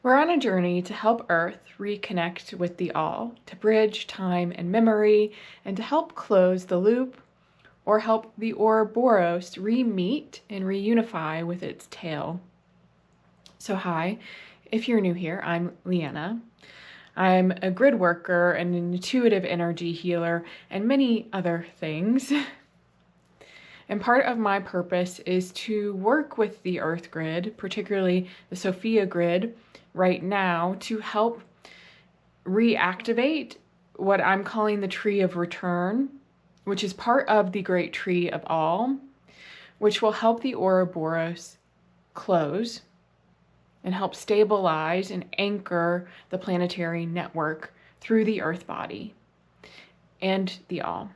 We're on a journey to help Earth reconnect with the all, to bridge time and memory, and to help close the loop or help the Ouroboros re-meet and reunify with its tail. So hi, if you're new here, I'm Leanna. I'm a grid worker and an intuitive energy healer and many other things. And part of my purpose is to work with the Earth grid, particularly the Sophia Grid, right now to help reactivate what I'm calling the Tree of Return, which is part of the Great Tree of All, which will help the Ouroboros close and help stabilize and anchor the planetary network through the Earth body and the All.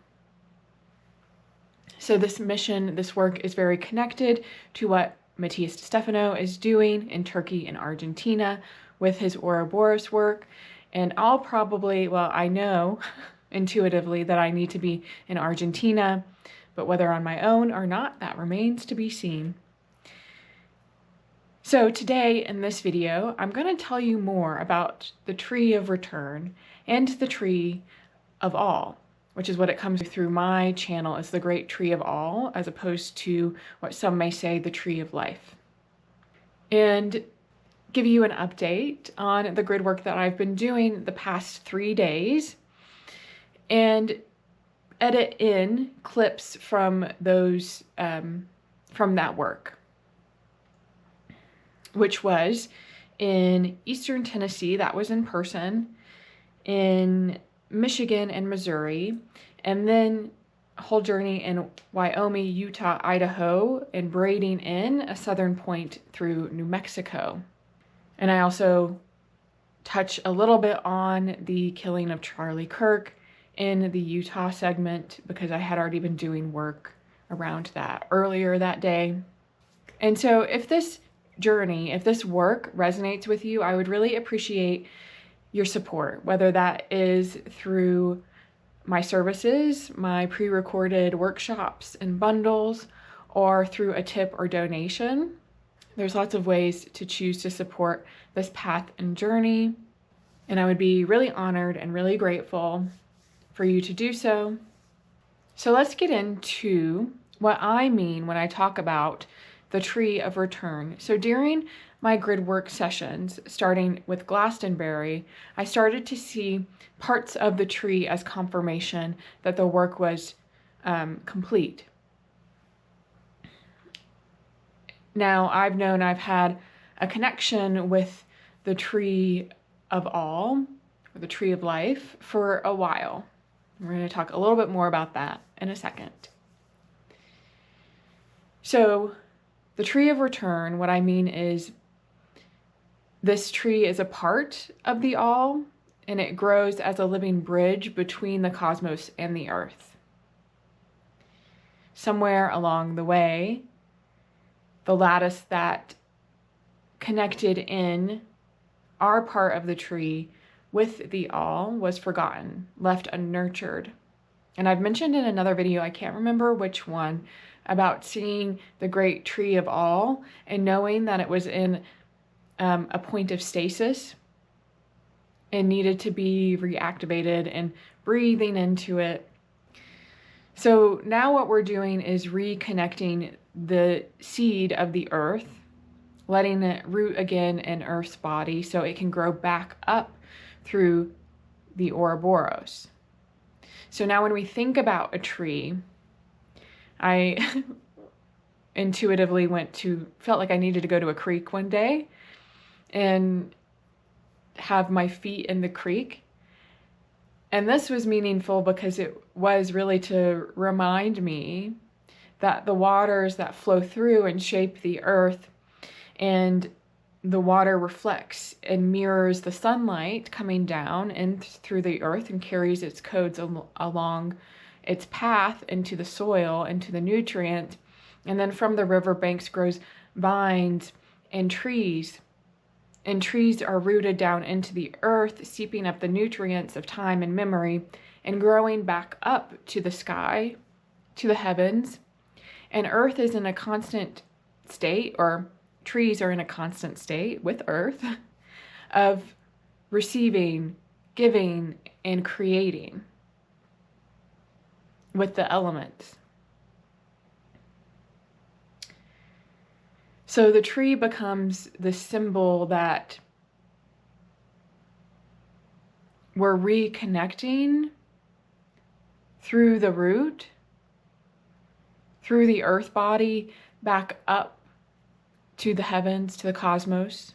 So this mission, this work is very connected to what Matthias Stefano is doing in Turkey and Argentina with his Ouroboros work. And I'll probably, well, I know intuitively that I need to be in Argentina, but whether on my own or not, that remains to be seen. So today in this video, I'm going to tell you more about the Tree of Return and the Tree of All, which is what it comes through my channel as the Great Tree of All, as opposed to what some may say the Tree of Life. And give you an update on the grid work that I've been doing the past 3 days and edit in clips from those, from that work, which was in Eastern Tennessee, that was in person, in Michigan and Missouri, and then a whole journey in Wyoming, Utah, Idaho, and braiding in a southern point through New Mexico. And I also touch a little bit on the killing of Charlie Kirk in the Utah segment because I had already been doing work around that earlier that day. And so if this journey, if this work resonates with you, I would really appreciate your support, whether that is through my services, my pre-recorded workshops and bundles, or through a tip or donation. There's lots of ways to choose to support this path and journey, and I would be really honored and really grateful for you to do so. So let's get into what I mean when I talk about the Tree of Return. So during my grid work sessions, starting with Glastonbury, I started to see parts of the tree as confirmation that the work was complete. Now, I've had a connection with the Tree of All, or the Tree of Life, for a while. We're going to talk a little bit more about that in a second. So, the Tree of Return, what I mean is this tree is a part of the All, and it grows as a living bridge between the cosmos and the Earth. Somewhere along the way, the lattice that connected in our part of the tree with the All was forgotten, left unnurtured. And I've mentioned in another video, I can't remember which one, about seeing the Great Tree of All and knowing that it was in a point of stasis and needed to be reactivated and breathing into it. So now what we're doing is reconnecting the seed of the earth, letting it root again in Earth's body so it can grow back up through the Ouroboros. So now when we think about a tree, I intuitively felt like I needed to go to a creek one day and have my feet in the creek. And this was meaningful because it was really to remind me that the waters that flow through and shape the earth, and the water reflects and mirrors the sunlight coming down and through the earth and carries its codes along its path into the soil, into the nutrient. And then from the riverbanks grows vines and trees. And trees are rooted down into the earth, seeping up the nutrients of time and memory and growing back up to the sky, to the heavens. And earth is in a constant state, or trees are in a constant state with earth of receiving, giving, and creating with the elements. So the tree becomes the symbol that we're reconnecting through the root, through the earth body, back up to the heavens, to the cosmos,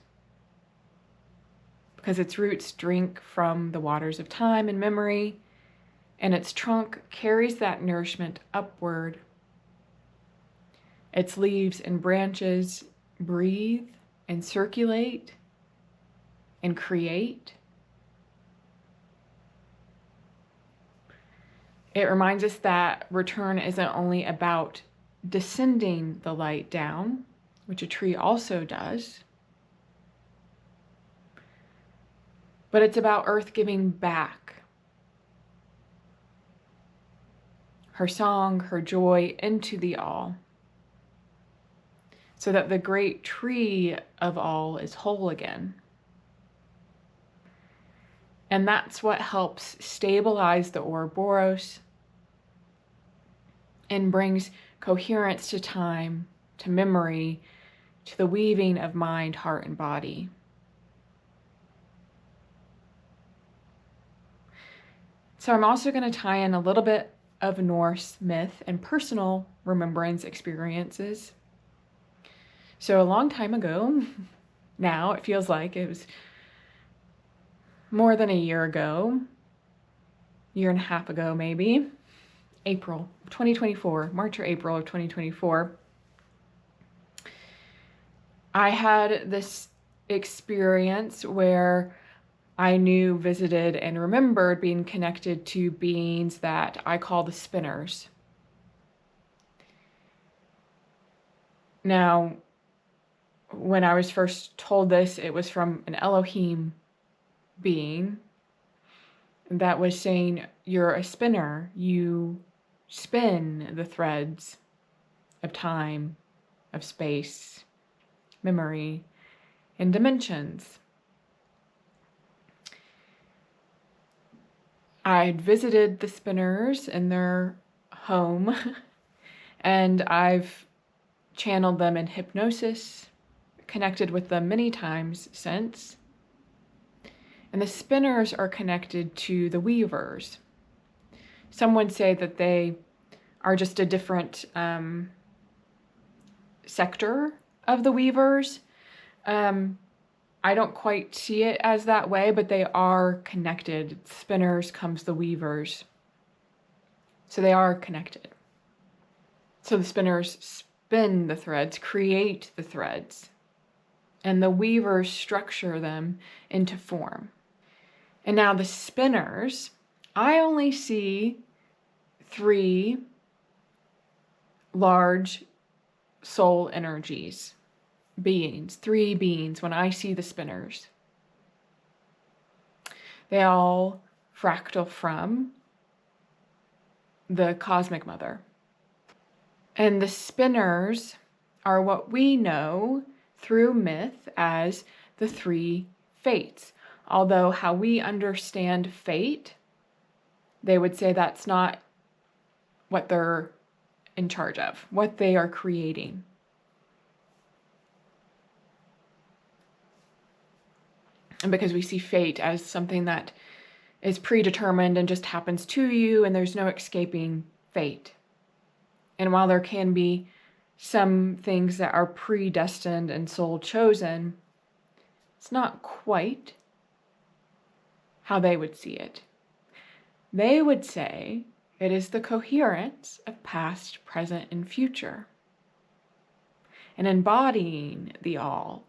because its roots drink from the waters of time and memory, and its trunk carries that nourishment upward. Its leaves and branches breathe and circulate and create. It reminds us that return isn't only about descending the light down, which a tree also does, but it's about Earth giving back her song, her joy into the all, so that the great tree of all is whole again. And that's what helps stabilize the Ouroboros and brings coherence to time, to memory, to the weaving of mind, heart, and body. So I'm also going to tie in a little bit of Norse myth and personal remembrance experiences. So a long time ago, now it feels like it was more than a year ago, year and a half ago maybe, April 2024, March or April of 2024, I had this experience where I knew, visited, and remembered being connected to beings that I call the spinners. Now, when I was first told this, it was from an Elohim being that was saying, you're a spinner. You spin the threads of time, of space, memory, and dimensions. I'd visited the spinners in their home, and I've channeled them in hypnosis, connected with them many times since. And the spinners are connected to the weavers. Some would say that they are just a different sector of the weavers. I don't quite see it as that way, but they are connected. Spinners comes the weavers. So they are connected. So the spinners spin the threads, create the threads, and the weavers structure them into form. And now the spinners, I only see 3 large soul energies. Beings, 3 beings when I see the spinners. They all fractal from the cosmic mother. And the spinners are what we know through myth as the 3 fates. Although how we understand fate, they would say that's not what they're in charge of, what they are creating. And because we see fate as something that is predetermined and just happens to you, and there's no escaping fate. And while there can be some things that are predestined and soul chosen, it's not quite how they would see it. They would say it is the coherence of past, present, and future, and embodying the all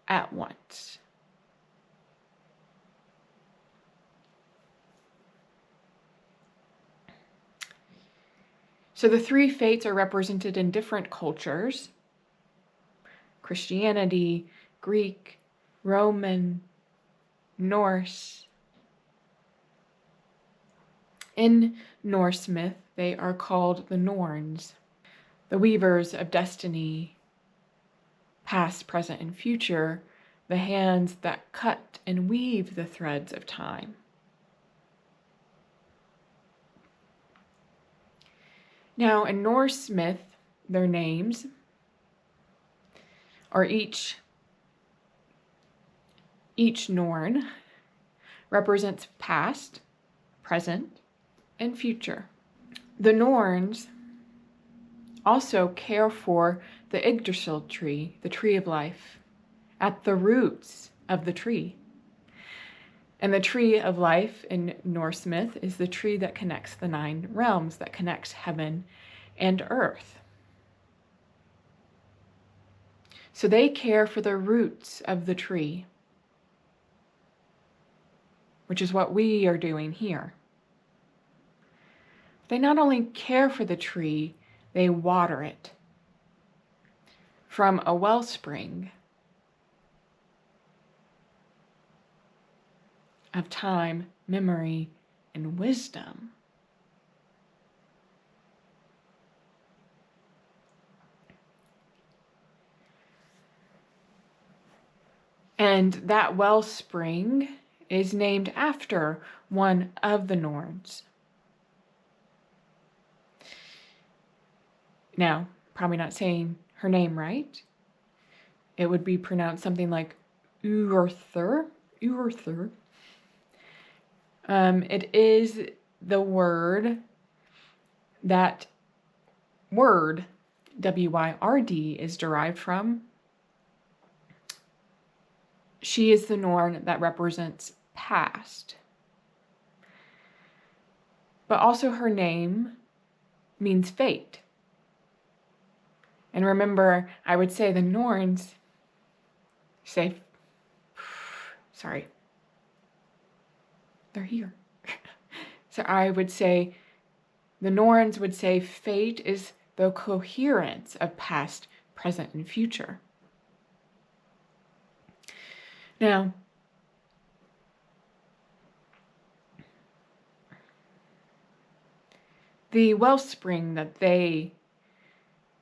at once. So the 3 fates are represented in different cultures: Christianity, Greek, Roman, Norse. In Norse myth, they are called the Norns, the weavers of destiny, past, present, and future, the hands that cut and weave the threads of time. Now, in Norse myth, their names are each Norn represents past, present, and future. The Norns also care for the Yggdrasil tree, the tree of life, at the roots of the tree. And the tree of life in Norse myth is the tree that connects the 9 realms, that connects heaven and earth. So they care for the roots of the tree, which is what we are doing here. They not only care for the tree, they water it from a wellspring of time, memory, and wisdom. And that wellspring is named after one of the Norns. Now, probably not saying her name right. It would be pronounced something like Urthur. It is the word that word, W-Y-R-D, is derived from. She is the Norn that represents past. But also her name means fate. And remember, I would say the Norns say, sorry, they're here. So I would say, the Norns would say fate is the coherence of past, present, and future. Now, the wellspring that they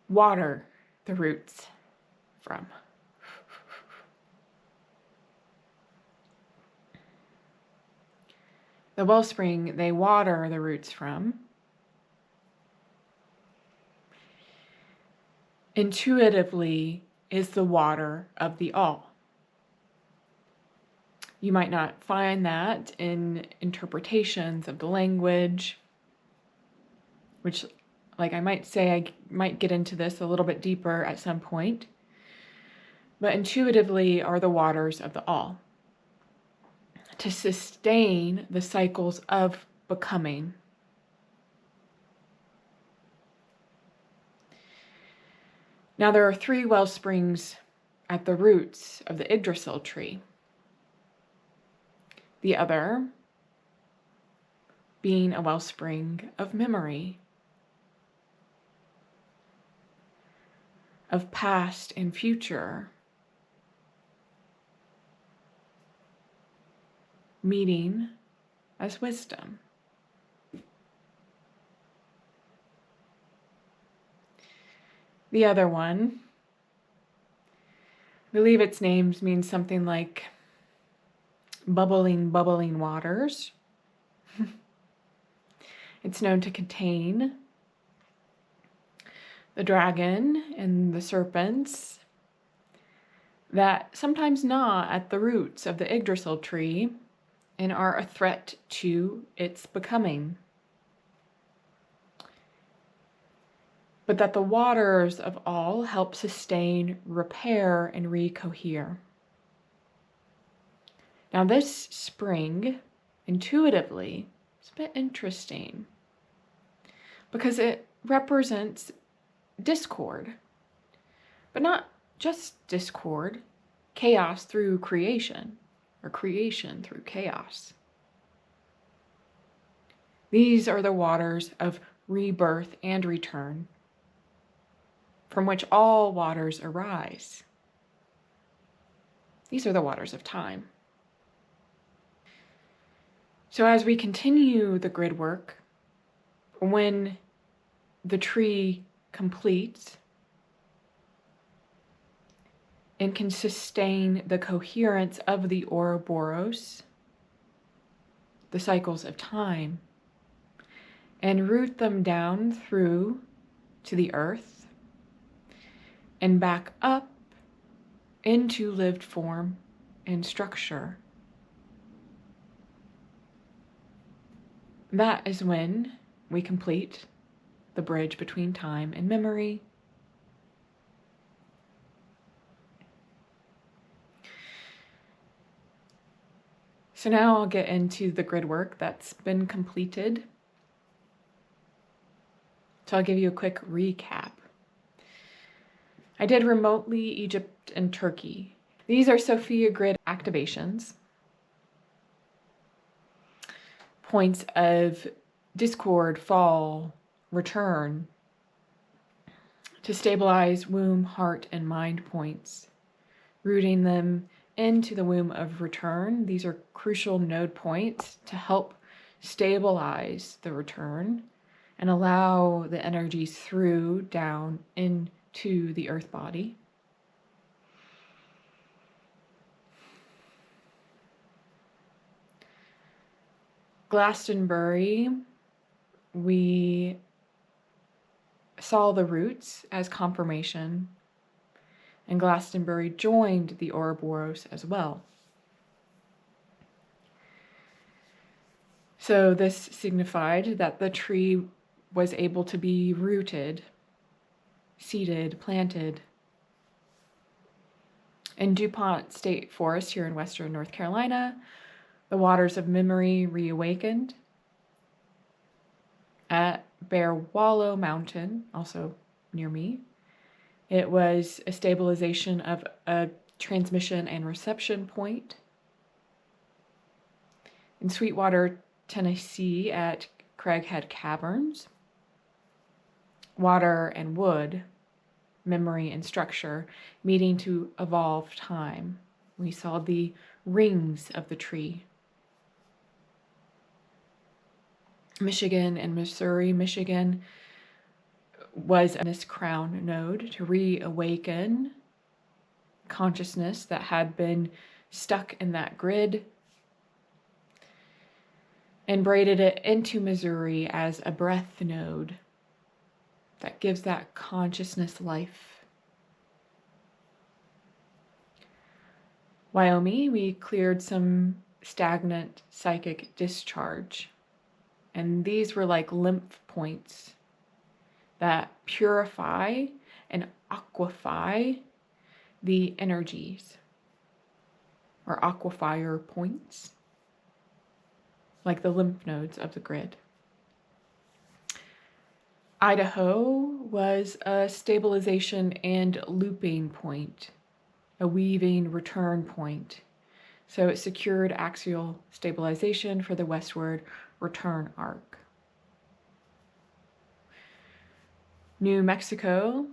water the roots from. The wellspring they water the roots from intuitively is the water of the all. You might not find that in interpretations of the language, which, like I might say, I might get into this a little bit deeper at some point, but intuitively are the waters of the all, to sustain the cycles of becoming. Now there are 3 well springs at the roots of the Yggdrasil tree. The other being a wellspring of memory, of past and future, meeting as wisdom. The other one, I believe its names mean something like bubbling waters. It's known to contain the dragon and the serpents that sometimes gnaw at the roots of the Yggdrasil tree and are a threat to its becoming. But that the waters of all help sustain, repair, and recohere. Now this spring, intuitively, is a bit interesting because it represents discord, but not just discord, chaos through creation, or creation through chaos. These are the waters of rebirth and return, from which all waters arise. These are the waters of time. So as we continue the grid work, when the tree completes, and can sustain the coherence of the Ouroboros, the cycles of time, and root them down through to the earth and back up into lived form and structure. That is when we complete the bridge between time and memory. So now I'll get into the grid work that's been completed. So I'll give you a quick recap. I did remotely Egypt and Turkey. These are Sophia Grid activations, points of discord, fall, return, to stabilize womb, heart, and mind points, rooting them into the womb of return. These are crucial node points to help stabilize the return and allow the energies through down into the earth body. Glastonbury, we saw the roots as confirmation, and Glastonbury joined the Ouroboros as well. So this signified that the tree was able to be rooted, seeded, planted. In DuPont State Forest here in western North Carolina, the waters of memory reawakened. At Bear Wallow Mountain, also near me, it was a stabilization of a transmission and reception point. In Sweetwater, Tennessee, at Craighead Caverns, water and wood, memory and structure, meeting to evolve time. We saw the rings of the tree. Michigan and Missouri. Michigan was this crown node to reawaken consciousness that had been stuck in that grid, and braided it into Missouri as a breath node that gives that consciousness life. Wyoming, we cleared some stagnant psychic discharge. And these were like lymph points that purify and aquify the energies, or aquifer points, like the lymph nodes of the grid. Idaho was a stabilization and looping point, a weaving return point. So it secured axial stabilization for the westward return arc. New Mexico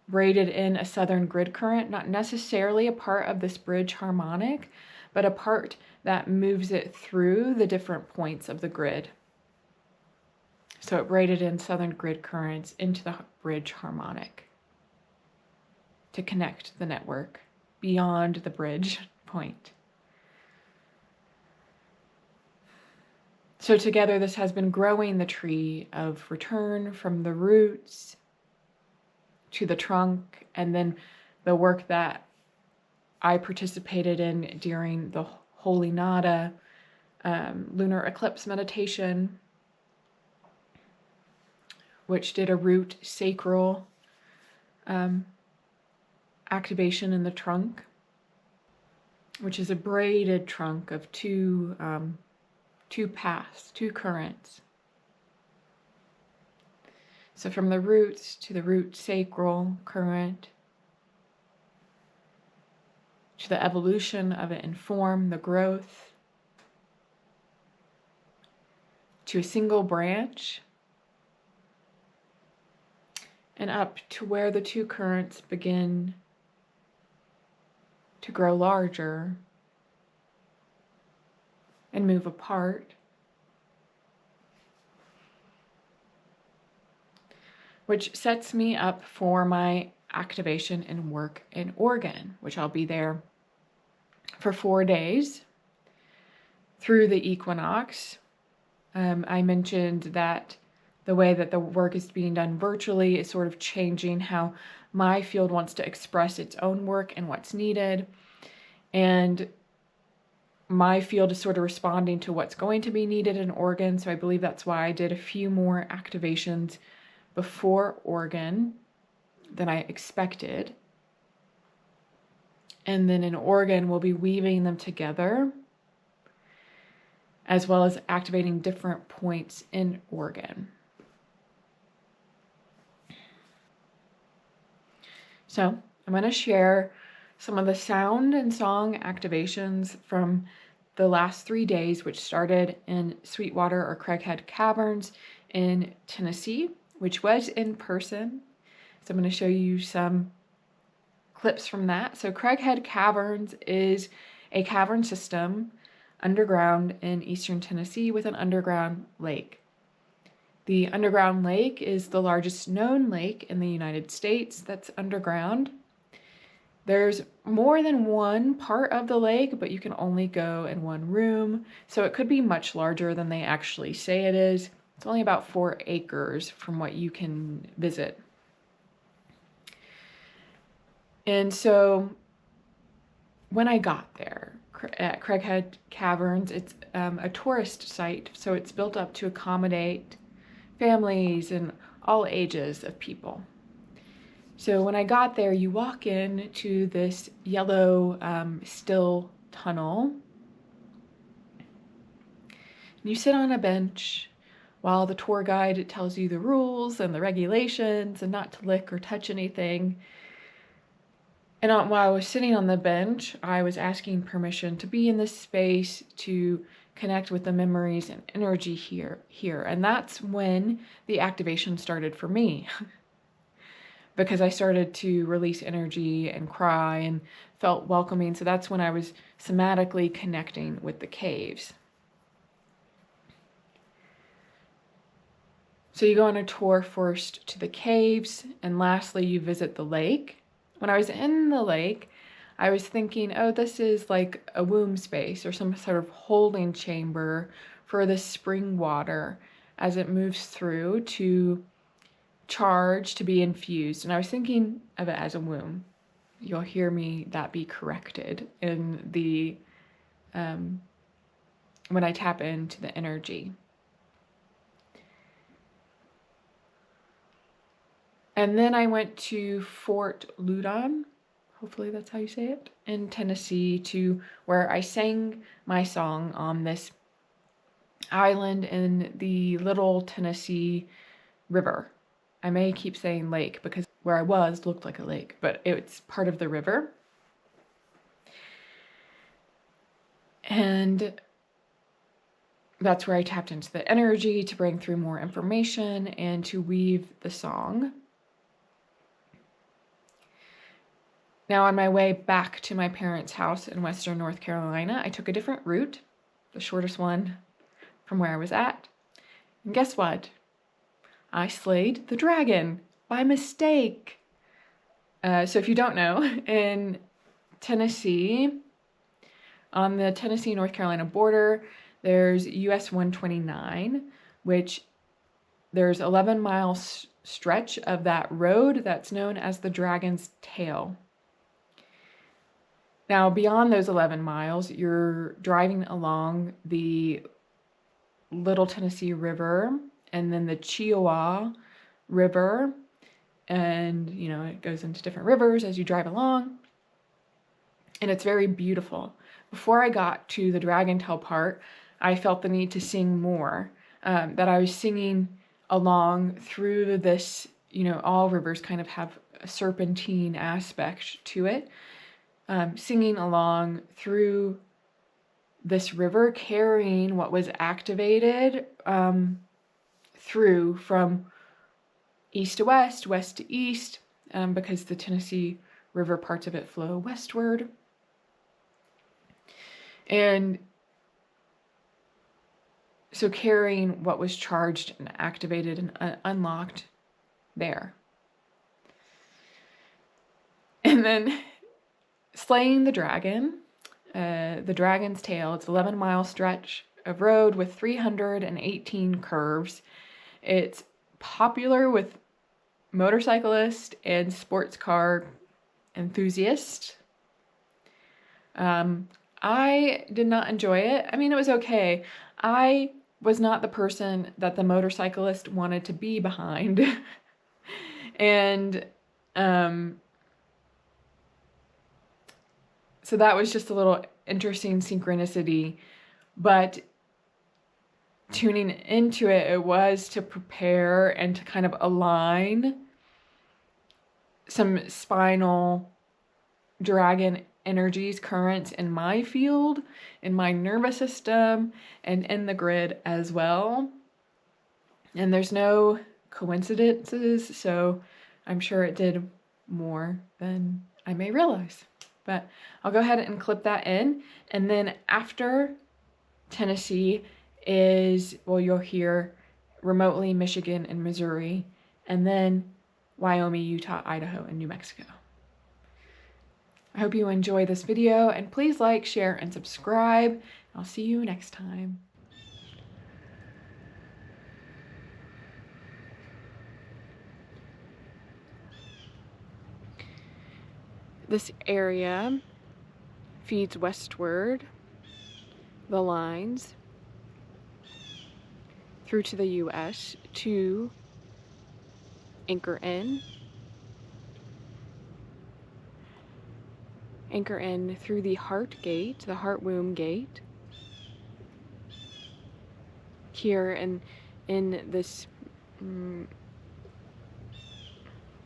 braided in a southern grid current, not necessarily a part of this bridge harmonic, but a part that moves it through the different points of the grid. So it braided in southern grid currents into the bridge harmonic to connect the network beyond the bridge point. So together, this has been growing the tree of return from the roots to the trunk, and then the work that I participated in during the Holy Nada lunar eclipse meditation, which did a root sacral activation in the trunk, which is a braided trunk of two paths, two currents. So from the roots to the root sacral current, to the evolution of it in form, the growth, to a single branch, and up to where the two currents begin to grow larger and move apart, which sets me up for my activation and work in Oregon, which I'll be there for 4 days through the equinox. I mentioned that the way that the work is being done virtually is sort of changing how my field wants to express its own work and what's needed. And my field is sort of responding to what's going to be needed in Oregon. So I believe that's why I did a few more activations before Oregon than I expected. And then in Oregon, we'll be weaving them together, as well as activating different points in Oregon. So I'm going to share some of the sound and song activations from the last 3 days, which started in Sweetwater or Craighead Caverns in Tennessee, which was in person. So I'm going to show you some clips from that. So Craighead Caverns is a cavern system underground in eastern Tennessee with an underground lake. The underground lake is the largest known lake in the United States that's underground. There's more than one part of the lake, but you can only go in one room, so it could be much larger than they actually say it is. It's only about 4 acres from what you can visit. And so when I got there at Craighead Caverns, it's a tourist site, so it's built up to accommodate families and all ages of people. So when I got there, you walk in to this yellow still tunnel. You sit on a bench while the tour guide tells you the rules and the regulations and not to lick or touch anything. And while I was sitting on the bench, I was asking permission to be in this space to connect with the memories and energy here. And that's when the activation started for me. Because I started to release energy and cry and felt welcoming. So that's when I was somatically connecting with the caves. So you go on a tour first to the caves, and lastly you visit the lake. When I was in the lake, I was thinking, oh, this is like a womb space or some sort of holding chamber for the spring water as it moves through to charge, to be infused. And I was thinking of it as a womb. You'll hear me that be corrected in the when I tap into the energy. And then I went to Fort Loudon, hopefully that's how you say it, in Tennessee, to where I sang my song on this island in the Little Tennessee River. I may keep saying lake because where I was looked like a lake, but it's part of the river. And that's where I tapped into the energy to bring through more information and to weave the song. Now on my way back to my parents' house in Western North Carolina, I took a different route, the shortest one from where I was at. And guess what? I slayed the dragon by mistake. So if you don't know, in Tennessee, on the Tennessee-North Carolina border, there's US 129, which there's 11-mile stretch of that road that's known as the Dragon's Tail. Now, beyond those 11 miles, you're driving along the Little Tennessee River and then the Chiowa River, and it goes into different rivers as you drive along, and it's very beautiful. Before I got to the Dragon Tail part, I felt the need to sing more, that I was singing along through this, all rivers kind of have a serpentine aspect to it, singing along through this river, carrying what was activated through from east to west, west to east, because the Tennessee River parts of it flow westward. And so carrying what was charged and activated and unlocked there. And then slaying the dragon, the dragon's tail. It's 11-mile stretch of road with 318 curves. It's popular with motorcyclists and sports car enthusiasts. I did not enjoy it. I mean, it was okay. I was not the person that the motorcyclist wanted to be behind. And so that was just a little interesting synchronicity. But tuning into it, it was to prepare and to kind of align some spinal dragon energies, currents in my field, in my nervous system, and in the grid as well. And there's no coincidences, so I'm sure it did more than I may realize. But I'll go ahead and clip that in. And then after Tennessee is, well, you'll hear remotely Michigan and Missouri, and then Wyoming, Utah, Idaho, and New Mexico. I hope you enjoy this video, and please like, share, and subscribe. I'll see you next time. This area feeds westward, the lines, through to the US to anchor in through the heart gate, the heart womb gate. Here in this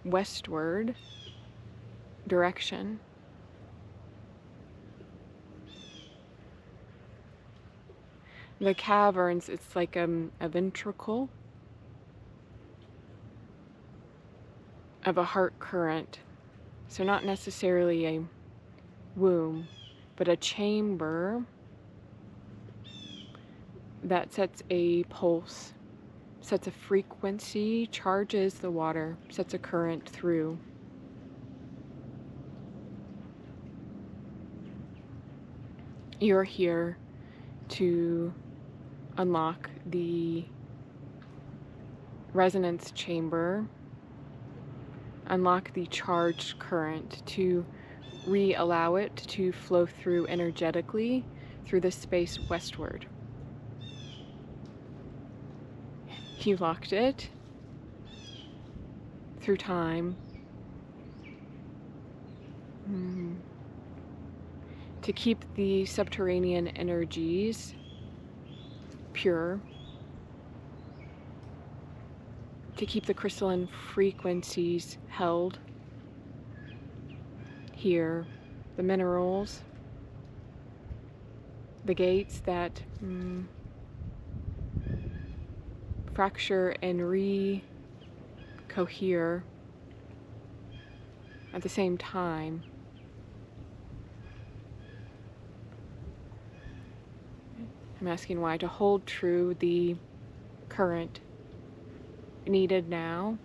westward direction. The caverns, it's like a ventricle of a heart current. So not necessarily a womb, but a chamber that sets a pulse, sets a frequency, charges the water, sets a current through. You're here to unlock the resonance chamber, unlock the charged current, to re-allow it to flow through energetically through the space westward. You locked it through time to keep the subterranean energies pure, to keep the crystalline frequencies held here, the minerals, the gates that fracture and re-cohere at the same time. I'm asking why, to hold true the current needed now.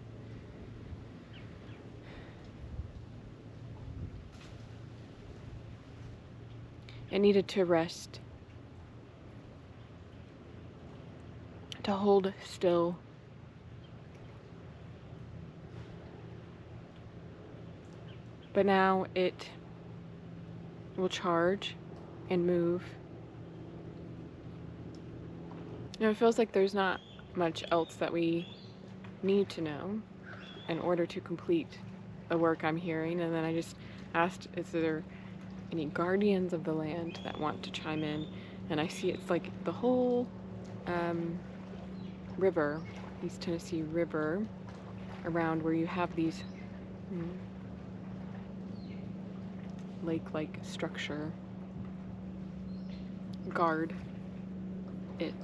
It needed to rest, to hold still. But now it will charge and move. Now it feels like there's not much else that we need to know in order to complete the work I'm hearing. And then I just asked, is there any guardians of the land that want to chime in? And I see it's like the whole river, East Tennessee River, around where you have these lake-like structure guard it,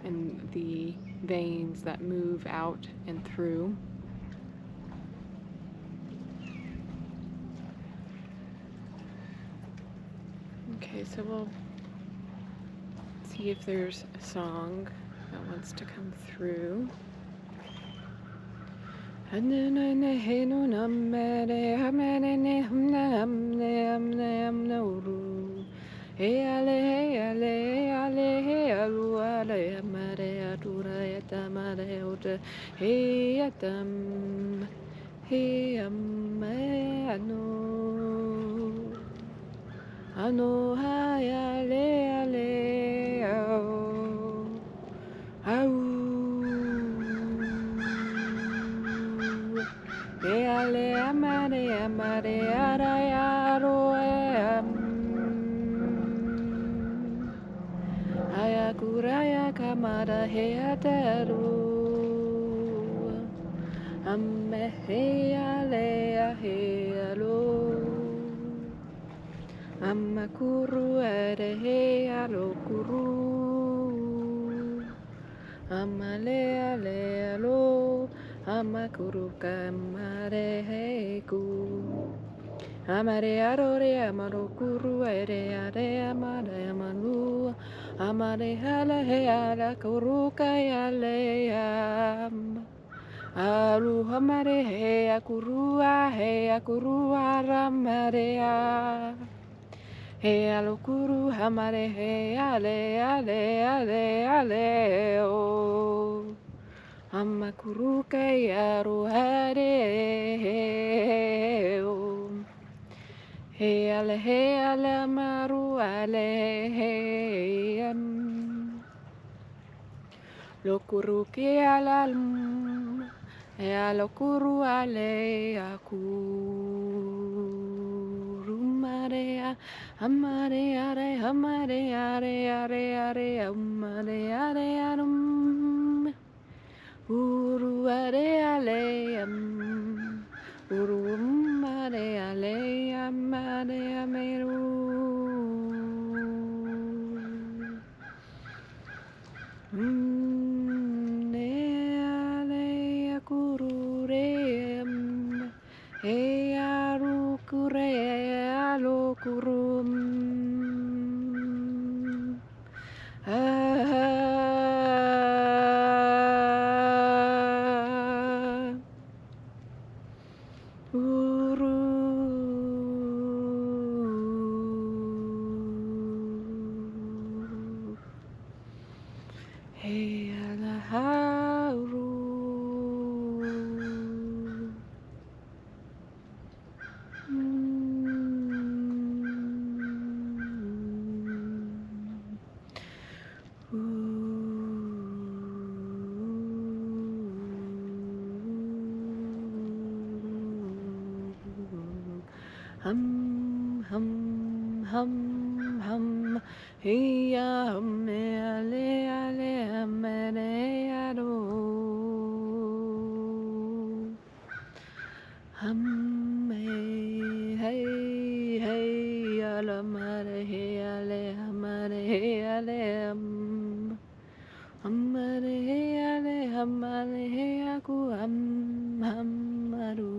and the veins that move out and through. Okay, so we'll see if there's a song that wants to come through. Hey ale hey ale hey ale hey alu ale amare atura yatamare ota hey atam hey ame ano hai ale ale au au hey ale amare amare arayaro Ayakuraya kamada heataru Ammehea lea healo Ammakuru ere healo kuru Amalea lealo Ammakuru kamare heiku Amare arore amaro kuru ere are amare amalu amare hala he ala kuru kayale aru amare he akuru aramare he alo kuru amare he ale o amakuru kayaru hare o Hey ale maru ale hey lokuru ke alalm hey alokuru ale aku marea amare are arum uru are ale Urum mare ale amare ameru ne ale akurure e aru kure alo kurum Hey alaharu hum Hiya hum ale amare ado hum hey alamare hey ale amare hey ale amare hey ale amare hey aku amaru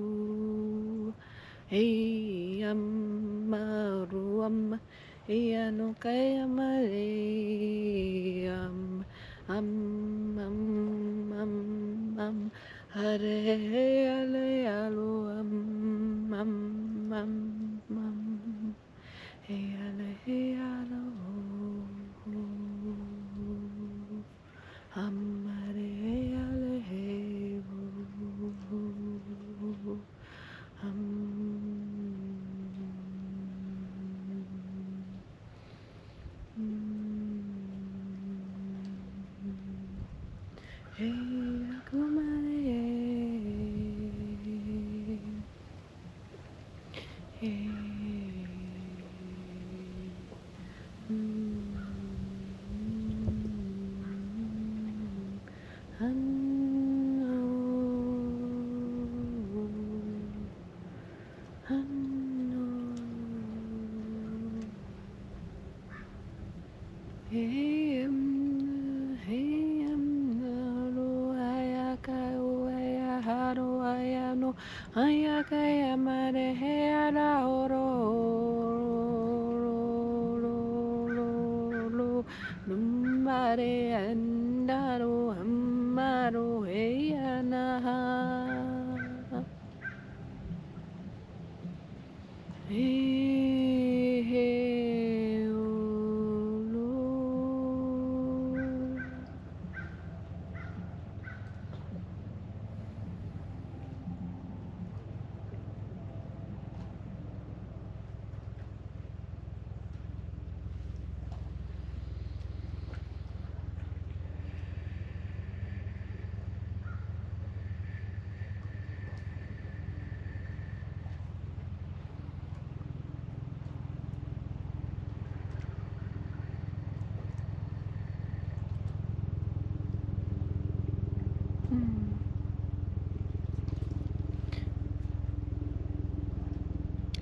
hey amaru Iya no kaya mare hare ale alo hey ale hey alo amare hey ale hey Hey, akumare. Hey. Numare andaro amaro hey anaha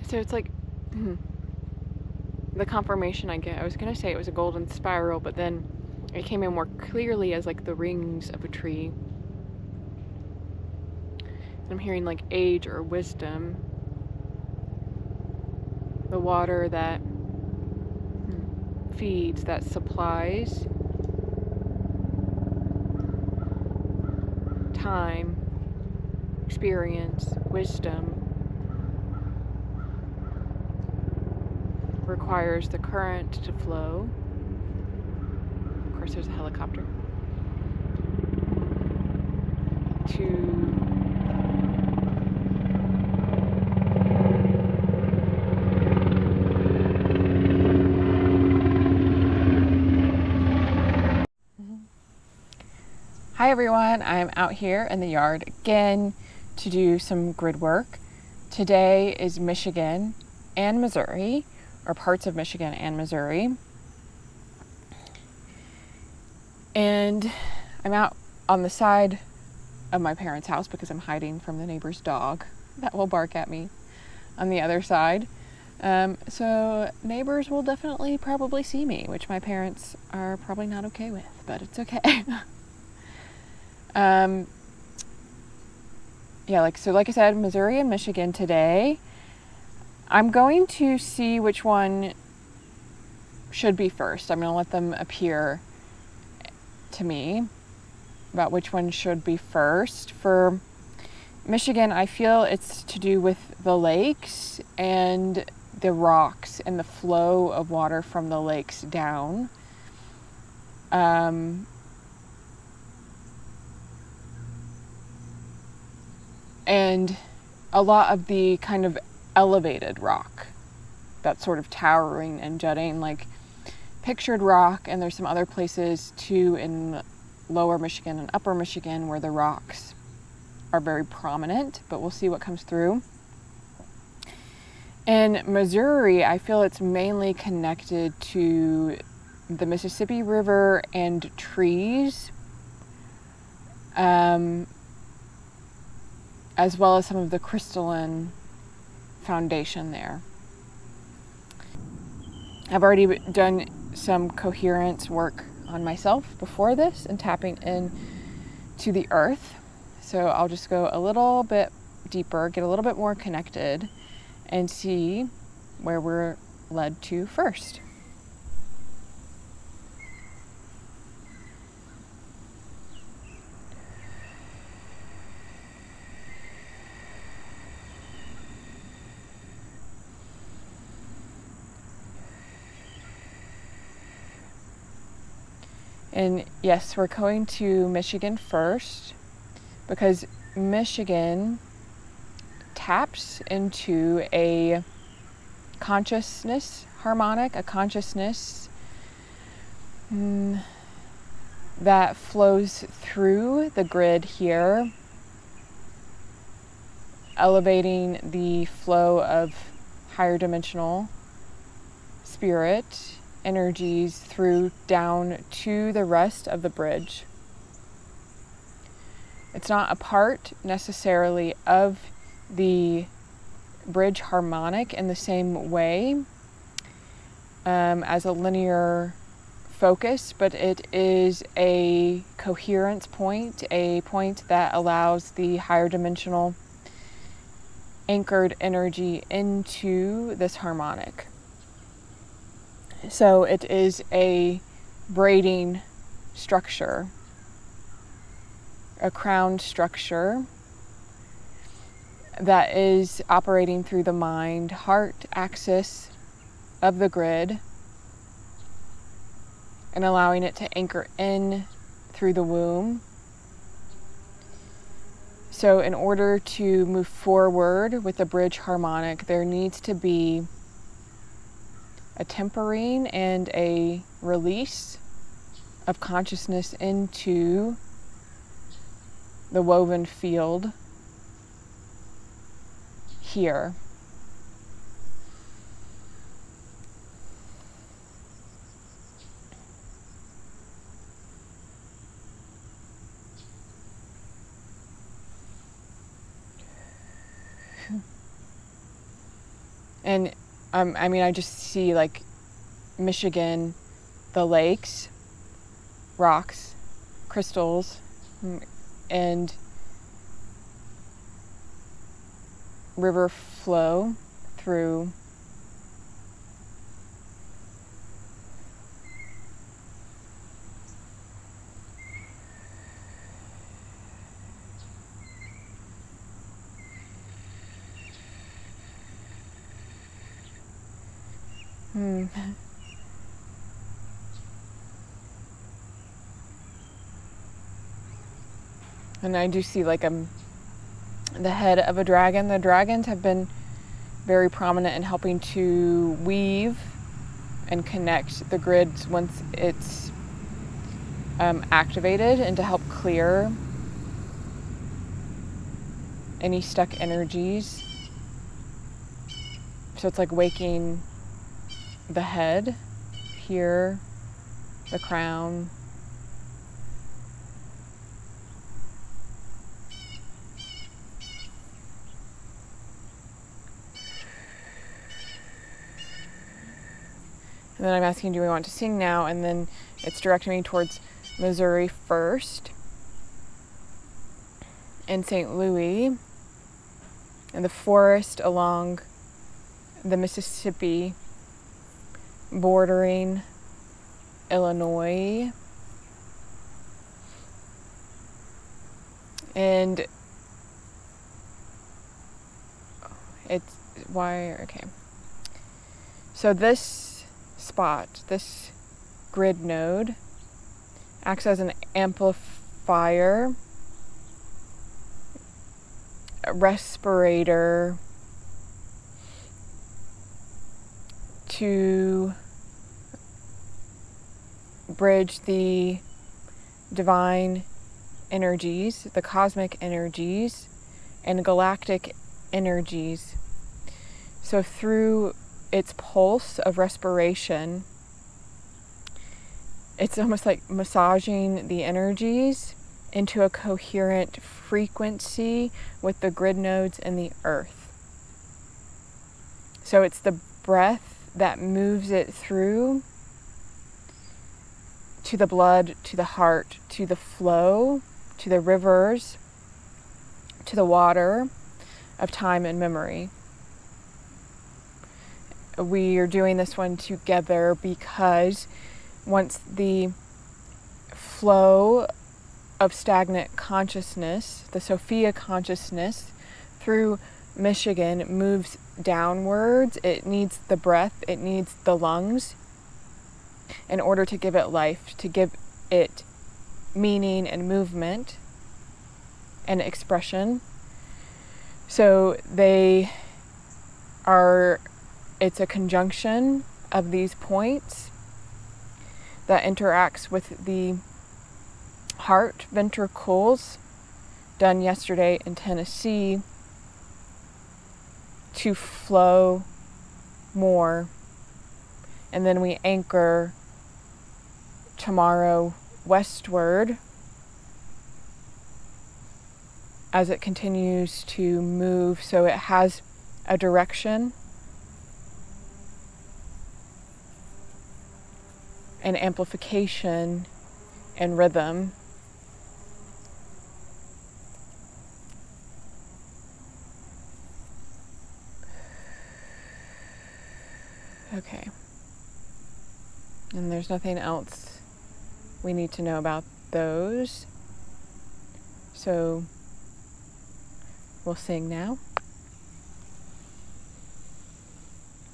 So it's like the confirmation I get. I was gonna say it was a golden spiral, but then it came in more clearly as like the rings of a tree. I'm hearing like age or wisdom. The water that feeds, that supplies. Time, experience, wisdom. Requires the current to flow. Of course, there's a helicopter. Hi everyone, I'm out here in the yard again to do some grid work. Today is Michigan and Missouri, or parts of Michigan and Missouri. And I'm out on the side of my parents' house because I'm hiding from the neighbor's dog that will bark at me on the other side. So neighbors will definitely probably see me, which my parents are probably not okay with, but it's okay. Like I said, Missouri and Michigan today. I'm going to see which one should be first. I'm going to let them appear to me about which one should be first. For Michigan, I feel it's to do with the lakes and the rocks and the flow of water from the lakes down. And a lot of the kind of elevated rock that's sort of towering and jutting, like pictured rock, and there's some other places too in lower Michigan and upper Michigan where the rocks are very prominent, but we'll see what comes through. In Missouri, I feel it's mainly connected to the Mississippi River and trees, as well as some of the crystalline foundation there. I've already done some coherence work on myself before this and tapping in to the earth. So I'll just go a little bit deeper, get a little bit more connected, and see where we're led to first. And yes, we're going to Michigan first because Michigan taps into a consciousness harmonic, a consciousness that flows through the grid here, elevating the flow of higher dimensional spirit energies through down to the rest of the bridge. It's not a part necessarily of the bridge harmonic in the same way as a linear focus, but it is a coherence point, a point that allows the higher dimensional anchored energy into this harmonic. So it is a braiding structure, a crown structure that is operating through the mind-heart axis of the grid and allowing it to anchor in through the womb. So in order to move forward with the bridge harmonic, there needs to be a tempering and a release of consciousness into the woven field here. And I mean, I just see like Michigan, the lakes, rocks, crystals, and river flow through And I do see like the head of a dragon. The dragons have been very prominent in helping to weave and connect the grids once it's activated, and to help clear any stuck energies. So it's like waking the head here, the crown, and then I'm asking, do we want to sing now? And then it's directing me towards Missouri first, and St. Louis, and the forest along the Mississippi bordering Illinois, and it's okay. So this spot, this grid node, acts as an amplifier, a respirator, to bridge the divine energies, the cosmic energies, and galactic energies. So through its pulse of respiration, it's almost like massaging the energies into a coherent frequency with the grid nodes and the earth. So it's the breath that moves it through to the blood, to the heart, to the flow, to the rivers, to the water of time and memory. We are doing this one together because once the flow of stagnant consciousness, the Sophia consciousness, through Michigan moves downwards, it needs the breath, it needs the lungs in order to give it life, to give it meaning and movement and expression. So it's a conjunction of these points that interacts with the heart ventricles, done yesterday in Tennessee, to flow more. And then we anchor tomorrow westward as it continues to move, so it has a direction, an amplification, and rhythm. Okay. And there's nothing else we need to know about those. So we'll sing now.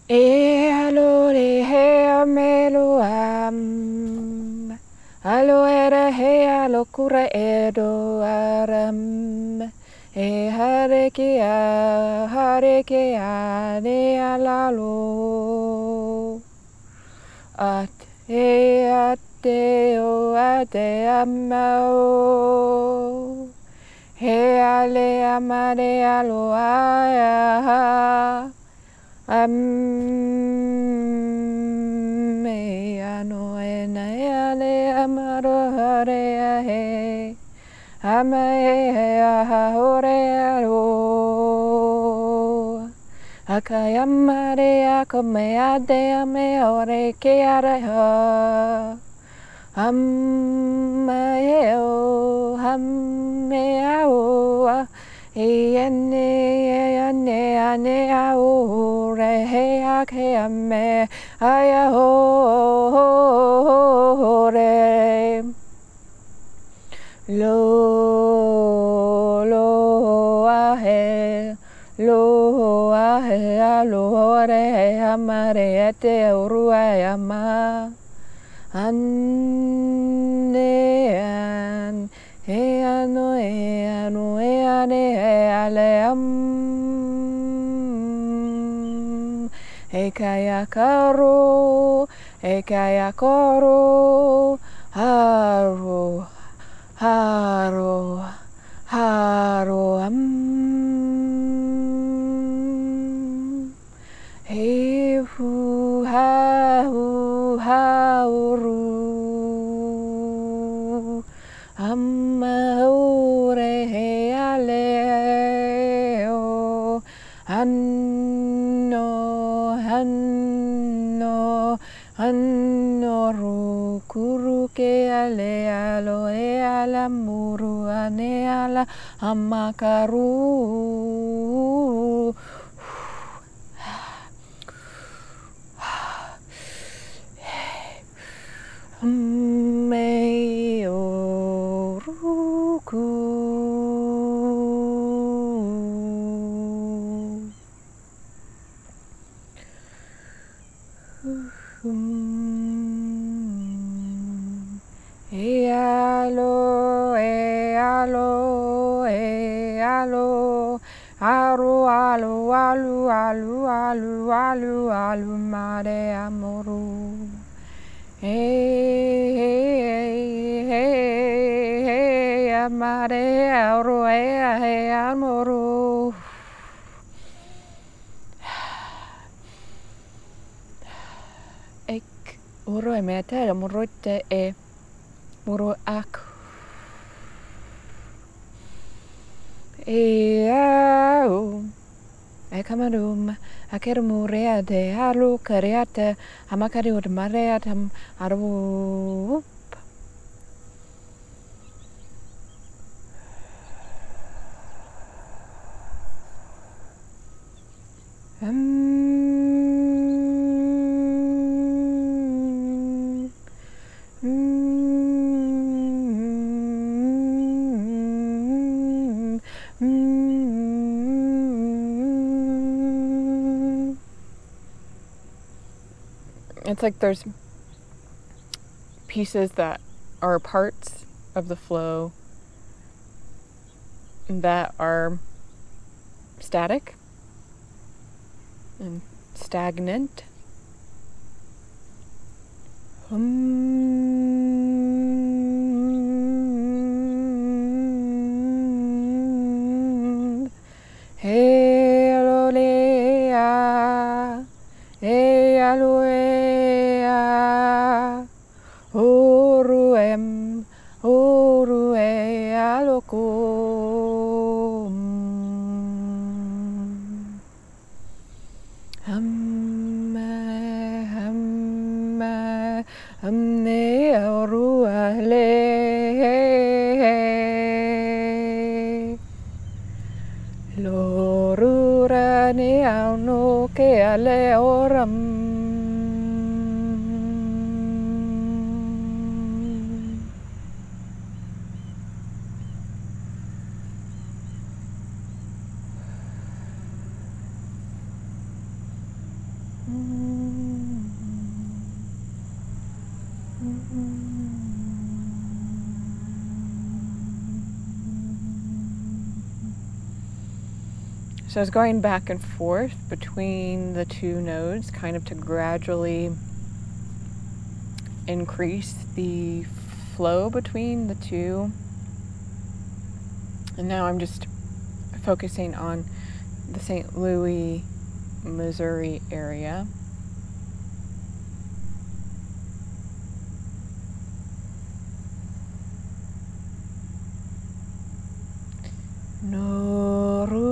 E allora he melo am, allo era he allo cura edo aram, e hare ke a ne alalo, ate o ate amao, he ale amare alo aya. Me ano ena ale amaro hare ahe, ame ha hore aro, Akayamarea komeadea meore keareha. Hameo, hameao, eaneaneao, reheakeame, ayahore. Lo ahe, alore, amareate, uruayama. Anean, eano, eane, aleam. Ekayakaro, haro, am. Hehu, hauru. Amaure aleo. Anno rukuru ke ale alo e ala muru ane ala amakaru. Meo ruku. Ealo, alu, mare amoru. Hey, amare auro, amoru. Ek uro e mea te amorote e moro ak. Au. E kamarum, akerumu rea de alu kareate, amakari ud mareatam aru. It's like there's pieces that are parts of the flow that are static and stagnant. So I was going back and forth between the two nodes, kind of to gradually increase the flow between the two. And now I'm just focusing on the St. Louis, Missouri area. Norua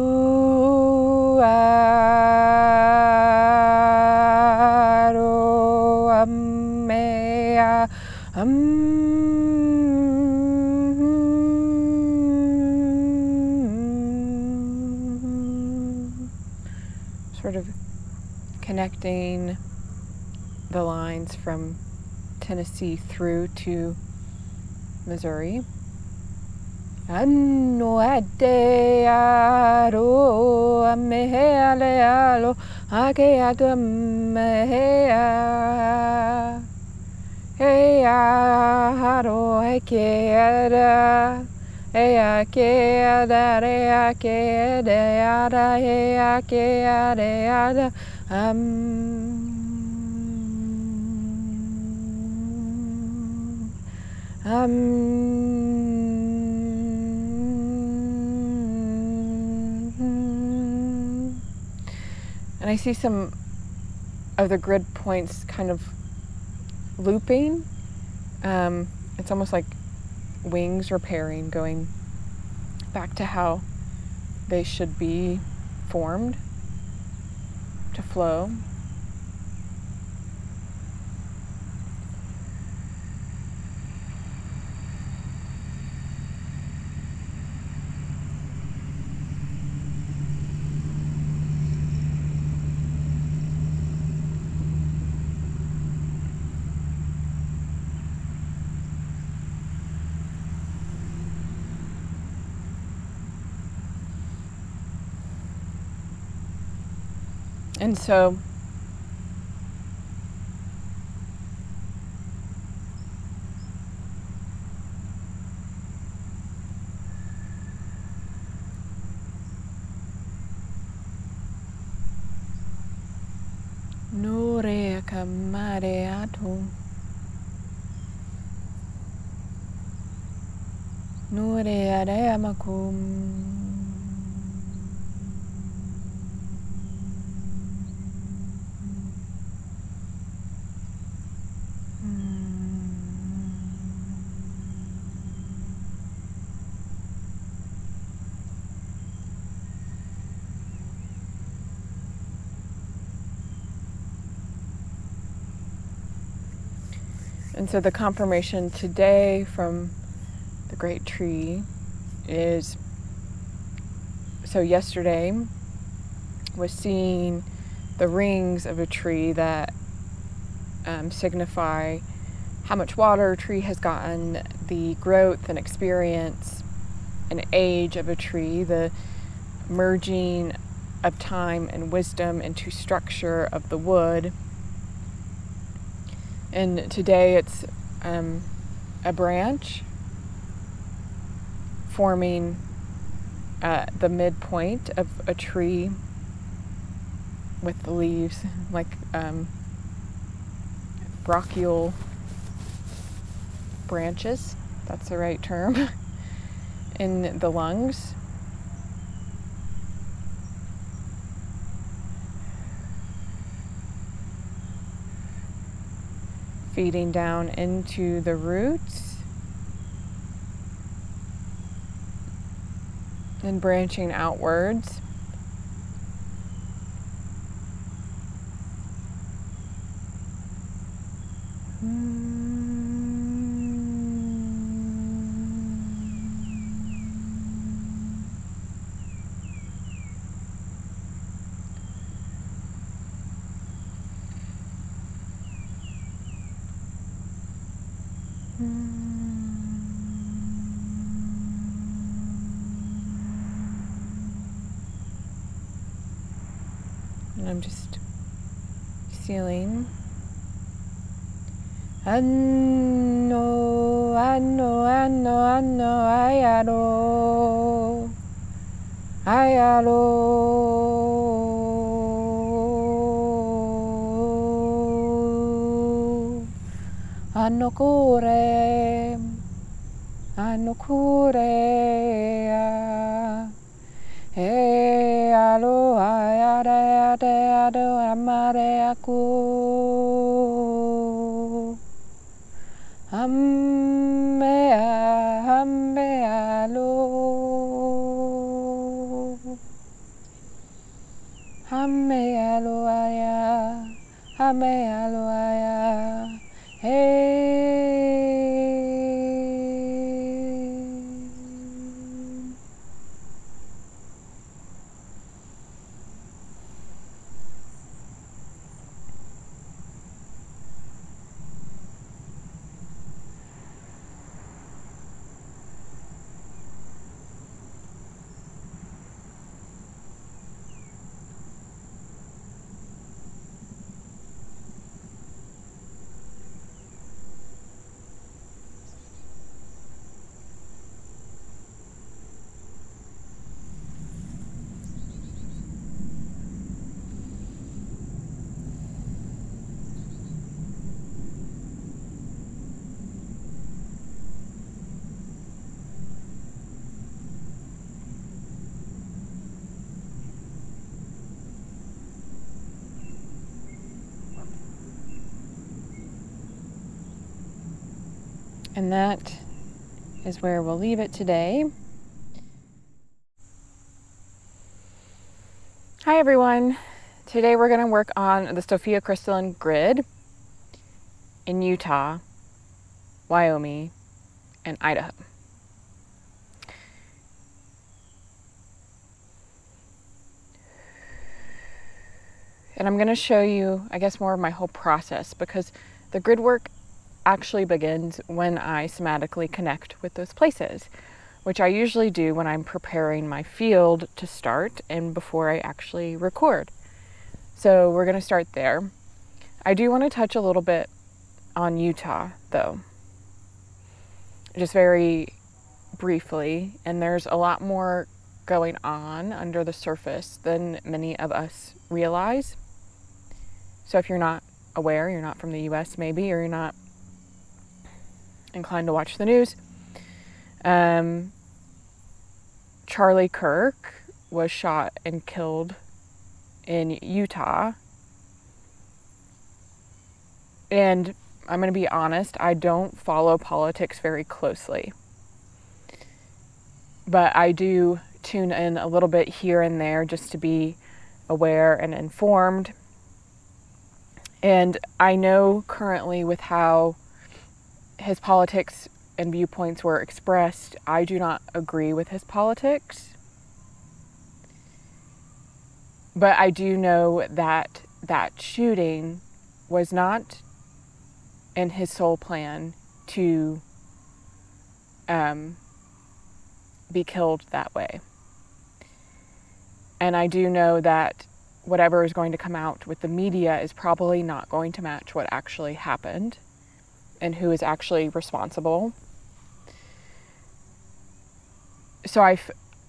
Sort of connecting the lines from Tennessee through to Missouri. Anno ade aro amehale alo ake adamehea heya haro hekeada heya keada rea keada heya keada and I see some of the grid points kind of looping. It's almost like wings repairing, going back to how they should be formed to flow. And so Nore kamare ato Nore aremakum And so the confirmation today from the great tree is, so yesterday was seeing the rings of a tree that signify how much water a tree has gotten, the growth and experience and age of a tree, the merging of time and wisdom into structure of the wood. And today it's a branch forming the midpoint of a tree with the leaves, like brachial branches, that's the right term, in the lungs. Feeding down into the roots and branching outwards. And I'm just feeling Anno, anno, anno, anno, ayaro, ayaro, anno cure, e alo, ayare, ade, amare aku. Hamme alo, aya, hey. And that is where we'll leave it today. Hi everyone. Today we're going to work on the Sophia Grid in Utah, Wyoming, and Idaho. And I'm going to show you, I guess, more of my whole process, because the grid work actually begins when I somatically connect with those places, which I usually do when I'm preparing my field to start and before I actually record. So we're going to start there. I do want to touch a little bit on Utah, though, just very briefly, and there's a lot more going on under the surface than many of us realize. So if you're not aware, you're not from the US maybe, or you're not inclined to watch the news, Charlie Kirk was shot and killed in Utah. And I'm going to be honest, I don't follow politics very closely. But I do tune in a little bit here and there just to be aware and informed. And I know currently with how his politics and viewpoints were expressed, I do not agree with his politics. But I do know that that shooting was not in his sole plan to be killed that way. And I do know that whatever is going to come out with the media is probably not going to match what actually happened and who is actually responsible. So I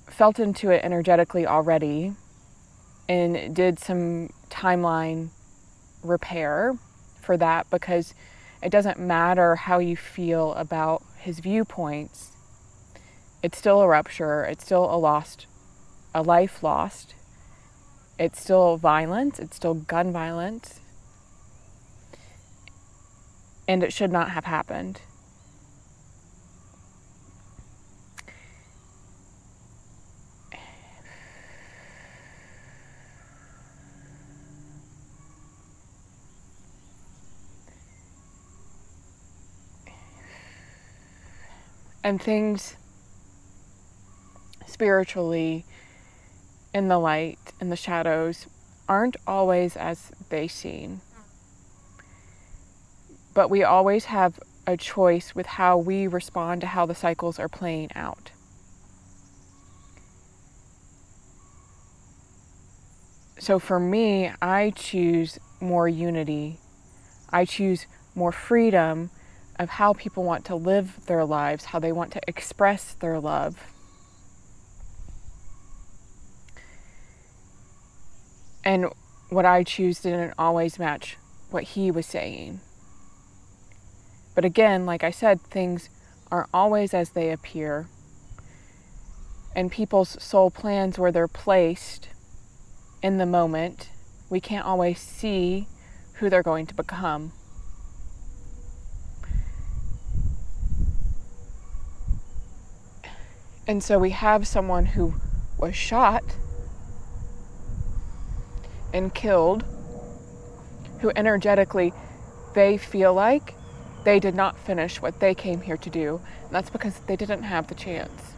felt into it energetically already and did some timeline repair for that, because it doesn't matter how you feel about his viewpoints. It's still a rupture. It's still a life lost. It's still violence. It's still gun violence. And it should not have happened. And things spiritually in the light, in the shadows, aren't always as they seem. But we always have a choice with how we respond to how the cycles are playing out. So for me, I choose more unity. I choose more freedom of how people want to live their lives, how they want to express their love. And what I choose didn't always match what he was saying. But again, like I said, things aren't always as they appear. And people's soul plans, where they're placed in the moment, we can't always see who they're going to become. And so we have someone who was shot and killed, who energetically, they feel like they did not finish what they came here to do. And that's because they didn't have the chance.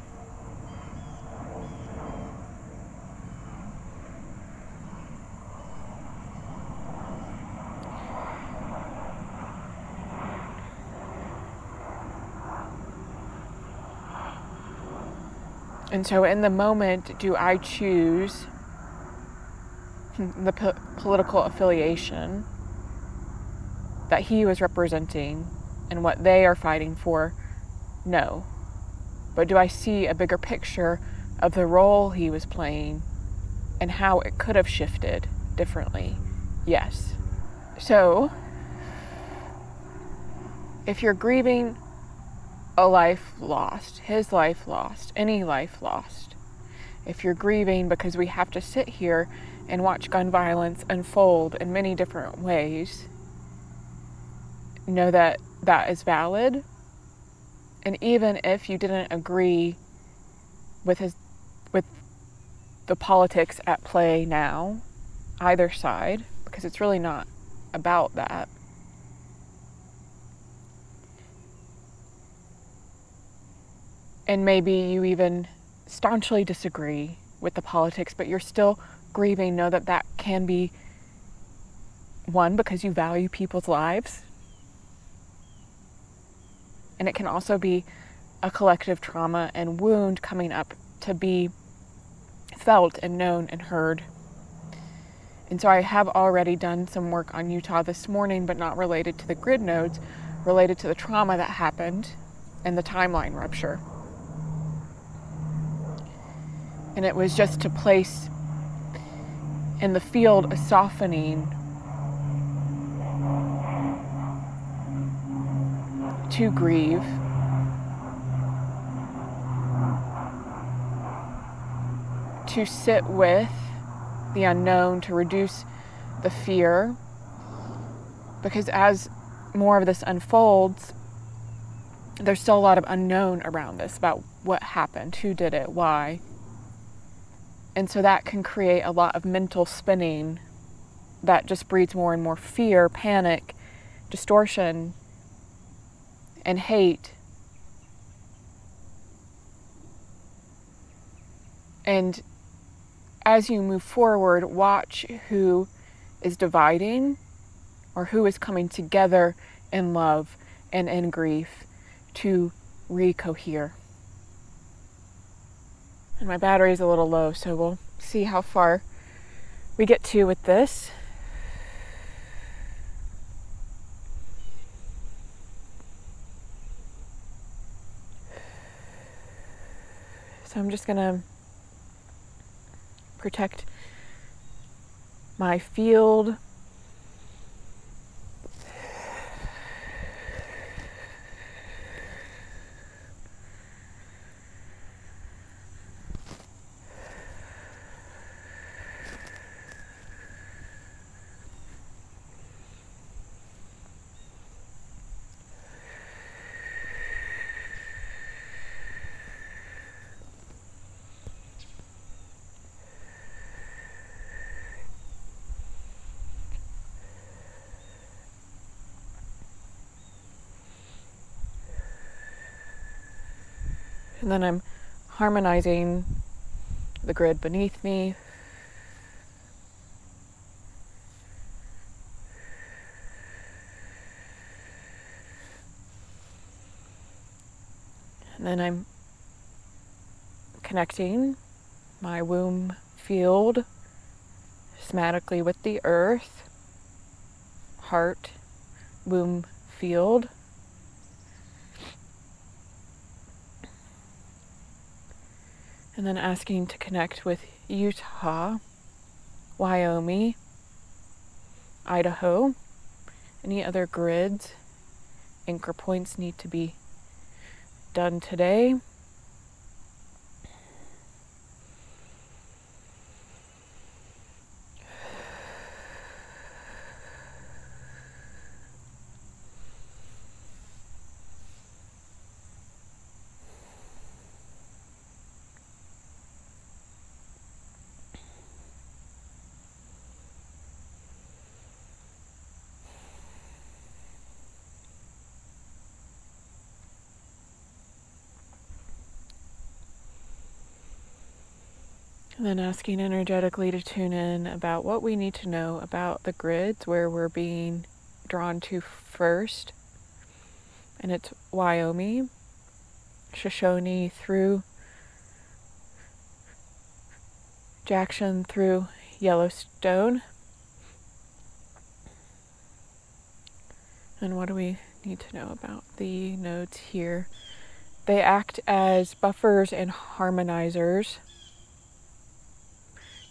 And so in the moment, do I choose the political affiliation that he was representing and what they are fighting for? No. But do I see a bigger picture of the role he was playing and how it could have shifted differently? Yes. So, if you're grieving a life lost, his life lost, any life lost, if you're grieving because we have to sit here and watch gun violence unfold in many different ways, know that that is valid, And even if you didn't agree with the politics at play now, either side, because it's really not about that. And maybe you even staunchly disagree with the politics, but you're still grieving. Know that that can be, one, because you value people's lives. And it can also be a collective trauma and wound coming up to be felt and known and heard. And so I have already done some work on Utah this morning, but not related to the grid nodes, related to the trauma that happened and the timeline rupture. And it was just to place in the field a softening to grieve, to sit with the unknown, to reduce the fear, because as more of this unfolds, there's still a lot of unknown around this about what happened, who did it, why. And so that can create a lot of mental spinning that just breeds more and more fear, panic, distortion, and hate. And as you move forward, watch who is dividing or who is coming together in love and in grief to recohere. And my battery is a little low, so we'll see how far we get to with this. So I'm just gonna protect my field. And then I'm harmonizing the grid beneath me. And then I'm connecting my womb field somatically with the earth, heart, womb field. And then asking to connect with Utah, Wyoming, Idaho. Any other grids, anchor points need to be done today. And then asking energetically to tune in about what we need to know about the grids, where we're being drawn to first. And it's Wyoming, Shoshone through Jackson through Yellowstone. And what do we need to know about the nodes here? They act as buffers and harmonizers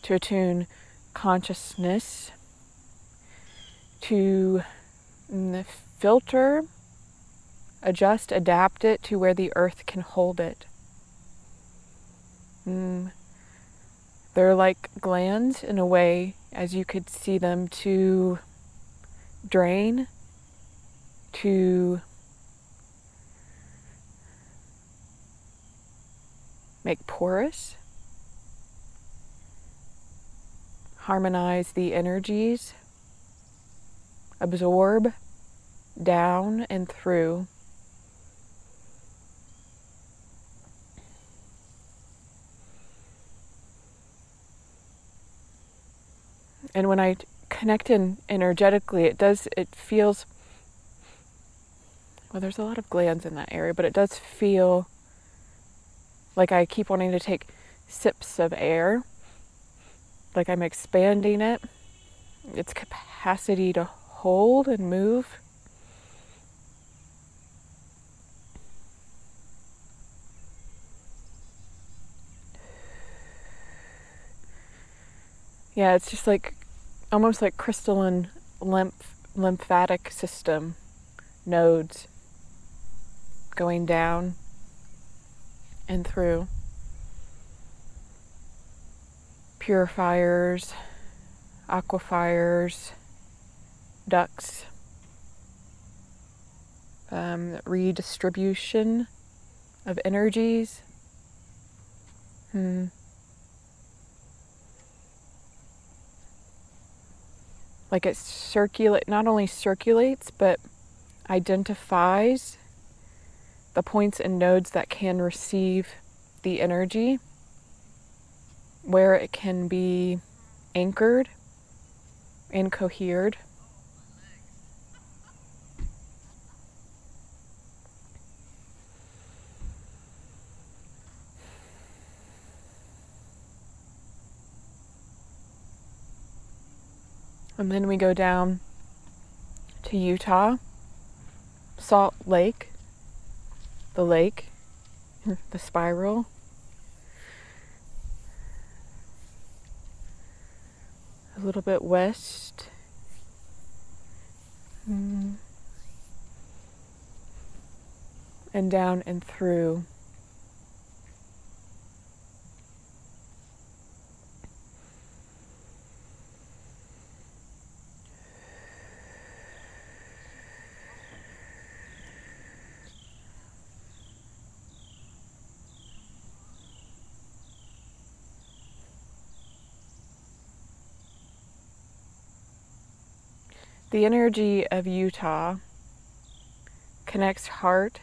to attune consciousness, to filter, adjust, adapt it to where the earth can hold it. They're like glands in a way, as you could see them, to drain, to make porous, harmonize the energies, absorb down and through. And when I connect in energetically, it feels, well, there's a lot of glands in that area, but it does feel like I keep wanting to take sips of air, like I'm expanding it, its capacity to hold and move. Yeah, it's just like almost like crystalline lymphatic system nodes going down and through. Purifiers, aquifers, ducts, redistribution of energies. Like it not only circulates, but identifies the points and nodes that can receive the energy, where it can be anchored and cohered. And then we go down to Utah, Salt Lake, the spiral. A little bit west. And down and through. The energy of Utah connects heart,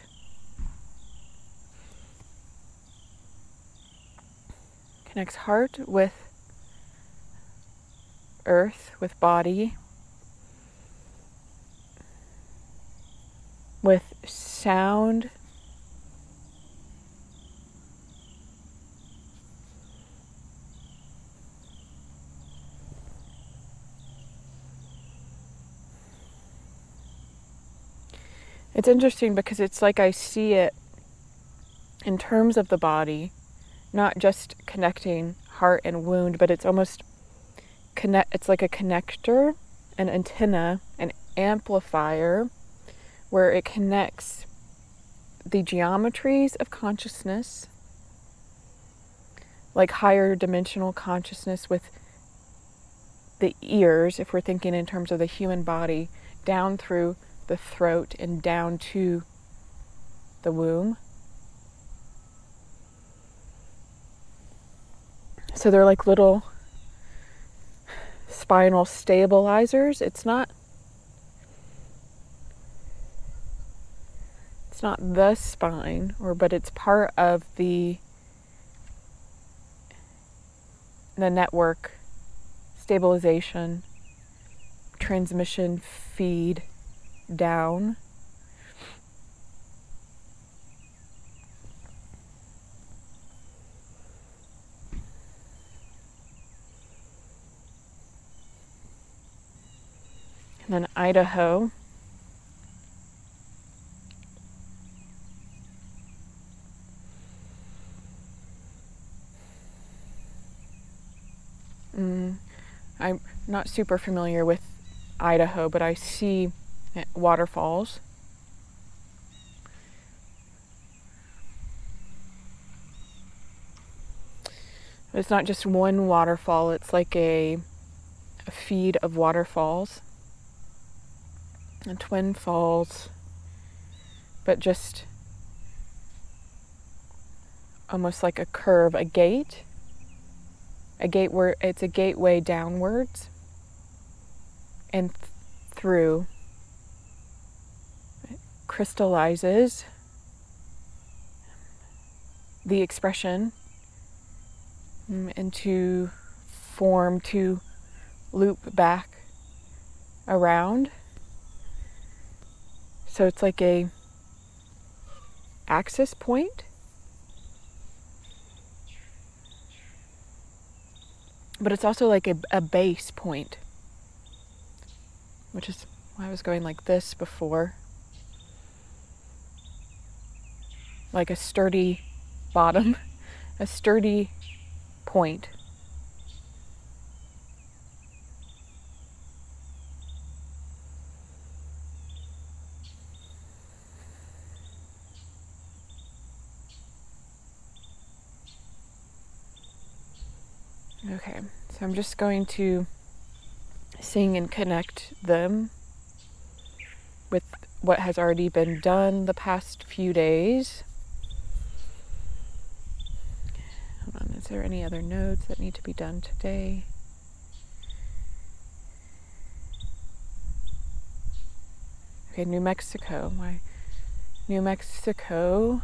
with earth, with body, with sound, it's interesting because it's like I see it in terms of the body, not just connecting heart and wound, but it's almost it's like a connector, an antenna, an amplifier, where it connects the geometries of consciousness, like higher dimensional consciousness, with the ears, if we're thinking in terms of the human body, down through the throat and down to the womb. So they're like little spinal stabilizers. It's not the spine, but it's part of the network, stabilization, transmission, feed down. And then Idaho. I'm not super familiar with Idaho, but I see waterfalls. It's not just one waterfall, it's like a feed of waterfalls and twin falls, but just almost like a curve, a gate where it's a gateway downwards and through. It crystallizes the expression into form to loop back around. So it's like a axis point, but it's also like a base point, which is why I was going like this before, like a sturdy bottom, a sturdy point. Okay, so I'm just going to sing and connect them with what has already been done the past few days. Hold on, is there any other nodes that need to be done today? Okay, New Mexico. My New Mexico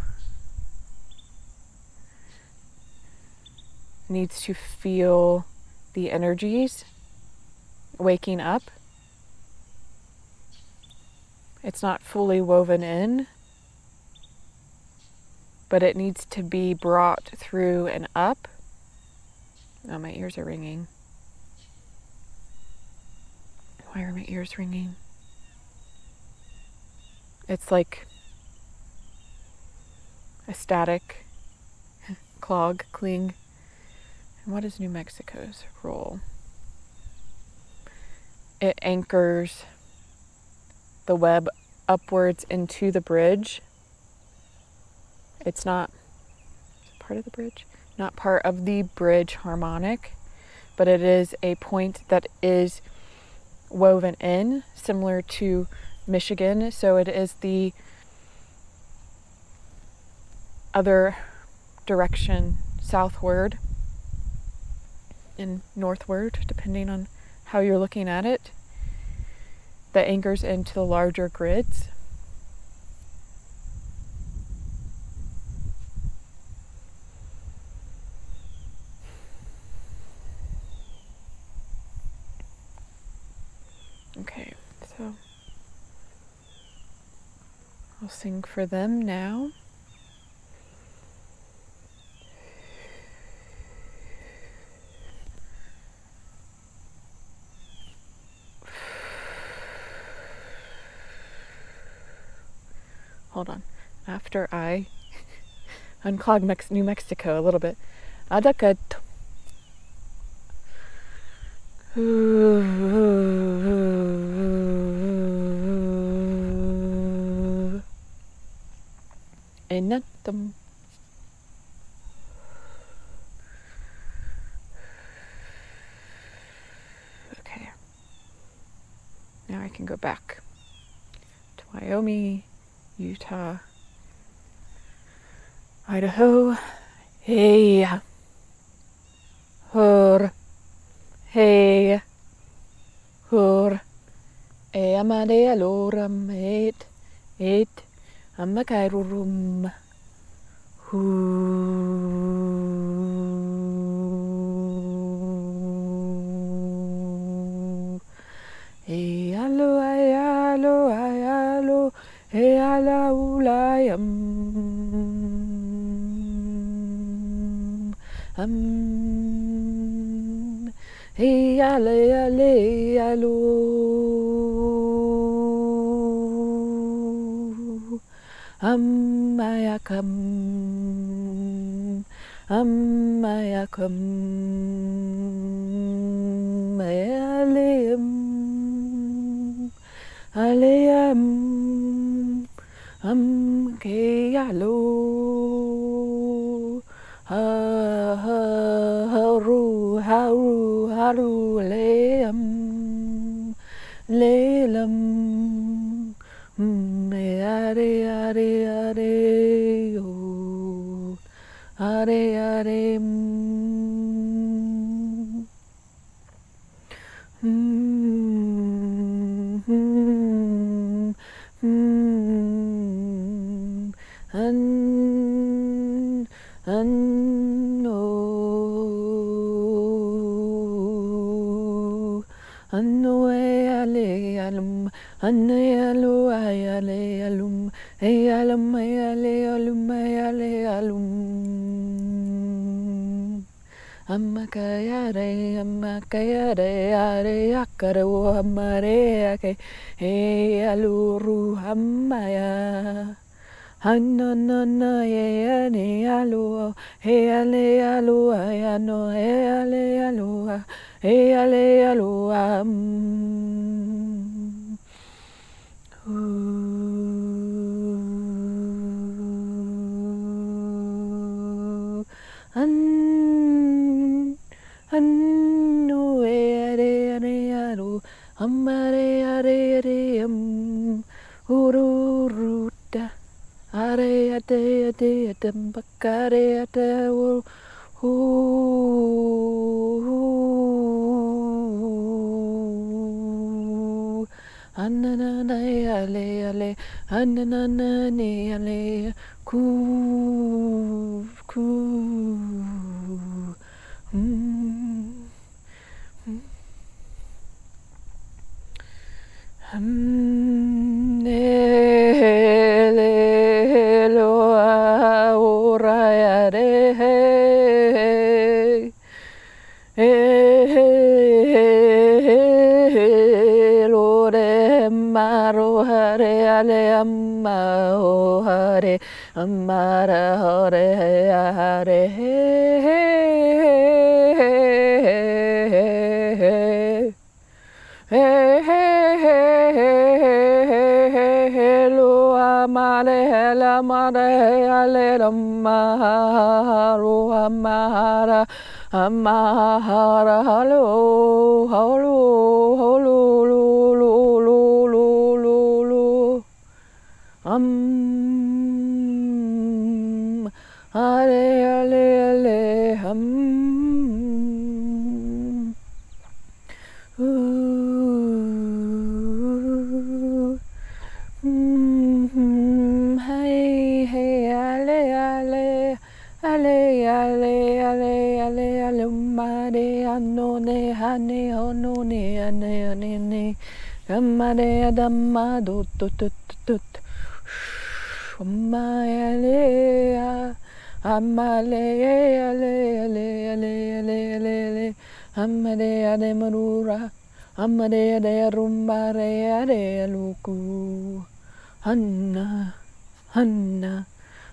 needs to feel the energies waking up. It's not fully woven in, but it needs to be brought through and up. Oh, my ears are ringing. Why are my ears ringing? It's like a static cling. And what is New Mexico's role? It anchors the web upwards into the bridge. It's not part of the bridge, not part of the bridge harmonic, but it is a point that is woven in, similar to Michigan. So it is the other direction, southward and northward, depending on how you're looking at it, that anchors into the larger grids. Okay, so I'll sing for them now. Hold on. After I unclog New Mexico a little bit. Adakat. Enatum. Okay. Now I can go back to Wyoming, Utah, Idaho. Hey, hur, hey, hur, amade aloram, et, amakairurum, hu, hey, alo, ayalo, ayalo, hey, ala, ulayam. Hey, ale, ale, alo. Mayakam. Mayakam. Aleam. Aleam. Ke, alo. Haru, leam, are, oh, are are Amakayare, amakayare, are akaro amare ake, he aluru amaya. Hanana ye ane alu, he ale alu ayano, he ale alu, he ale alu Anno ere aro amare are ururuta are ate bakare ate anana ale anana ne ale ku Amara hare hare hello amare hela mare ale amaru amara amara hello hello hello lu ale ale hey ale mare anone hane onone ane amare adamma tut amale ale amade ade marura amade ade rumbare ade luku hanna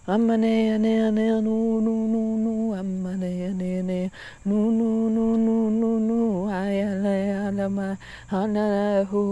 amane ane no amane ane no ayale alama hana hu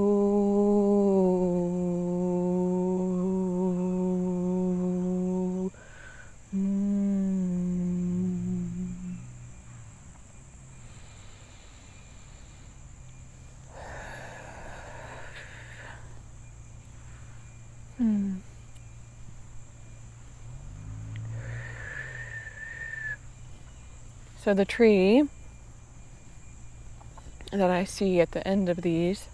So the tree that I see at the end of these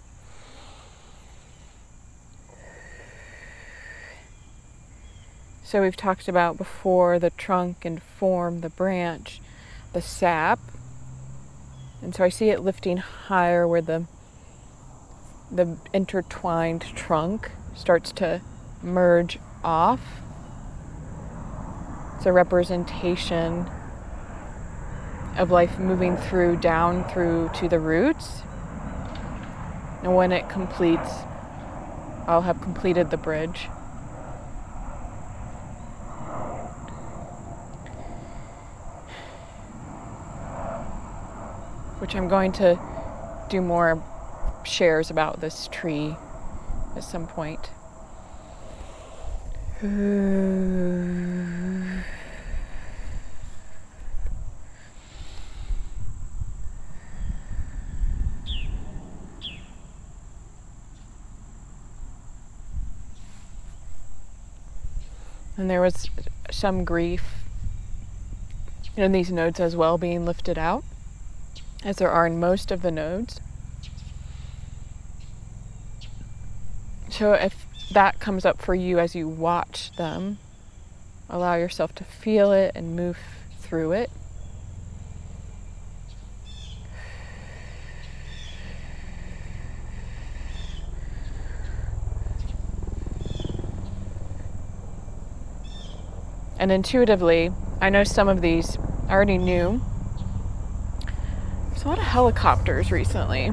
so we've talked about before the trunk and form, the branch, the sap. And so I see it lifting higher where the intertwined trunk starts to merge off. It's a representation of life moving down through to the roots. And when it completes, I'll have completed the bridge. Which I'm going to do more shares about this tree at some point. And there was some grief these nodes as well being lifted out, as there are in most of the nodes. So if that comes up for you as you watch them, allow yourself to feel it and move through it. And intuitively, I know some of these I already knew. There's a lot of helicopters recently.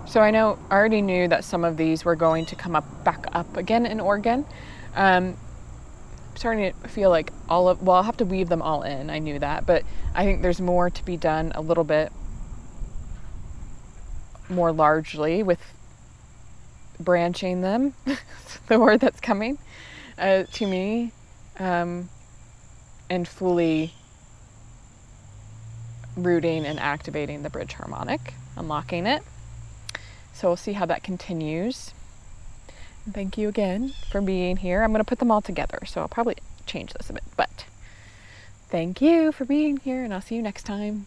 So I already knew that some of these were going to come back up again in Oregon. Starting to feel like I'll have to weave them all in. I knew that, but I think there's more to be done a little bit more largely with branching them, the word that's coming to me, and fully rooting and activating the bridge harmonic, unlocking it. So we'll see how that continues. Thank you again for being here. I'm going to put them all together, so I'll probably change this a bit, but thank you for being here, and I'll see you next time.